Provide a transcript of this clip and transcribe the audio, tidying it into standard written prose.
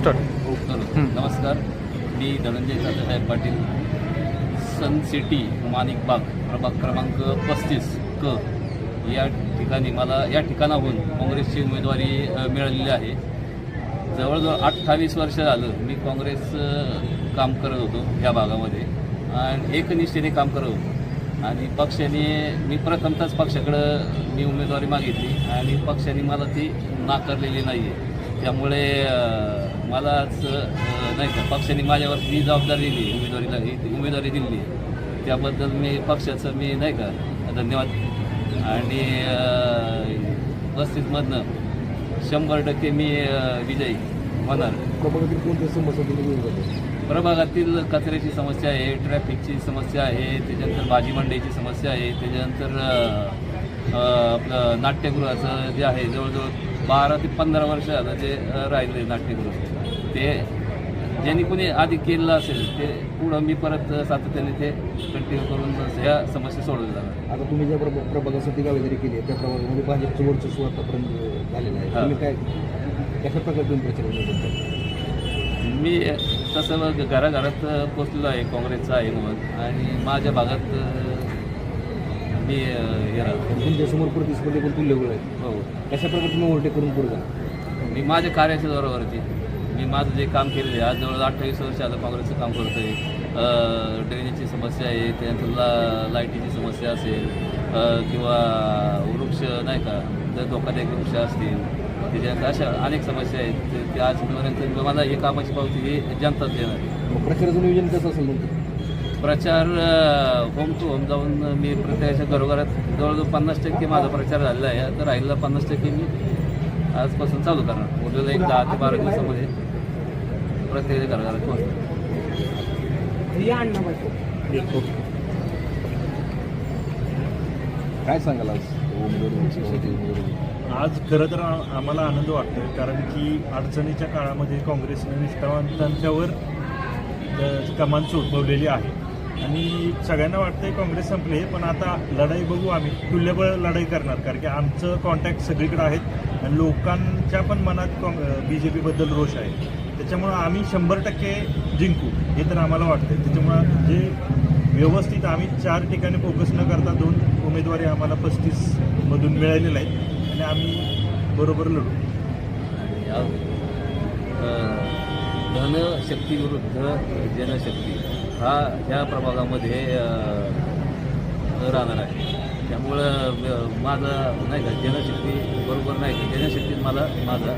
Start. नमस्कार, मी धनंजय तात्यासाहेब पाटील, सन city Manikbagh प्रभाग क्रमांक 35 क या ठिकाणी मला या ठिकाणाहून काँग्रेसची उमेदवारी मिळालेली आहे. जवळजवळ 28 वर्ष झालं मी काँग्रेस काम करत होतो या भागामध्ये आणि एकनिष्ठेने काम करत होतो. आणि पक्षाने मी प्रथमतःच पक्षाकडं मी उमेदवारी मागितली आणि पक्षाने मला ती नाकारलेली नाही आहे. त्यामुळे मलाच नाही का पक्षाने माझ्यावर जी जबाबदारी दिली उमेदवारी दिली त्याबद्दल मी पक्षाचं मी नाही का धन्यवाद. आणि 35मधनं 100% मी विजयी होणार. प्रभागातील कोणत्या समस्या तुम्ही घेऊन जातो? प्रभागातील कचऱ्याची समस्या आहे, ट्रॅफिकची समस्या आहे, त्याच्यानंतर भाजी मंडईची समस्या आहे, त्याच्यानंतर आपलं नाट्यगृहाचं जे आहे जवळजवळ 12 ते 15 वर्ष झालं ते राहिले नाट्यगृह. ते ज्यांनी कोणी आधी केलेलं असेल ते पुढं मी परत सातत्याने ते कंटिन्यू करून ह्या समस्या सोडवल्या जाणार. आता तुम्ही ज्या प्रभागासाठी गावेदारी केली आहे त्या प्रभागामध्ये भाजपचं वर्चस्व आतापर्यंत झालेलं आहे. तुम्ही काय कशा प्रकारे तुम्ही प्रचार करता? मी तसं घराघरात पोचलेलो आहे, काँग्रेसचा आहे म्हणून. आणि माझ्या भागात मी हे राहतो. तुमच्यासमोर प्रतिस्पर्धी पण तुल्यबळ आहेत. हो, कशा प्रकारे तुम्ही ओव्हरटेक करून पुढे जा? मी माझ्या कार्याच्या जोरावरती मी माझं जे काम केलेलं आहे, आज जवळ 28 वर्ष आलं काँग्रेसचं काम करतो आहे. ड्रेनेजची समस्या आहे, त्यानंतर लाईटीची समस्या असेल किंवा वृक्ष नाही का जर धोकादायक वृक्ष असतील त्याच्यात अशा अनेक समस्या आहेत. ते आजपर्यंत मला हे कामाची पावती ही जनताच देणार. प्रचाराचं नियोजन कसं असेल तुमचं? प्रचार होम टू होम जाऊन मी प्रत्येकाच्या घरोघरात जवळजवळ 50% माझा प्रचार झालेला आहे. तर राहिलेला 50% मी आजपासून चालू करणार. उद्याला एक 10 ते 12 दिवसामध्ये प्रत्येकाच्या घरोघरात पोहोचणार. काय सांगाल आज आज खरं तर आम्हाला आनंद वाटतोय, कारण की अडचणीच्या काळामध्ये काँग्रेसने निष्ठावंतांच्यावर कमान सोपवलेली आहे. आणि सगळ्यांना वाटतंय काँग्रेस संपली, पण आता लढाई बघू आम्ही तुल्यबळ लढाई करणार, कारण की आमचं कॉन्टॅक्ट सगळीकडे आहेत आणि लोकांच्या पण मनात BJPबद्दल रोष आहे. त्याच्यामुळं आम्ही 100% जिंकू हे तर आम्हाला वाटतंय. त्याच्यामुळं जे व्यवस्थित आम्ही 4 ठिकाणी फोकस न करता 2 उमेदवारी आम्हाला 35मधून मिळालेल्या आहेत आणि आम्ही बरोबर लढू. धनशक्ती विरुद्ध जनशक्ती हा ह्या प्रभागामध्ये राहणार आहे. त्यामुळं माझा नाही का जनशक्ती बरोबर नाही का जनशक्तीत मला माझा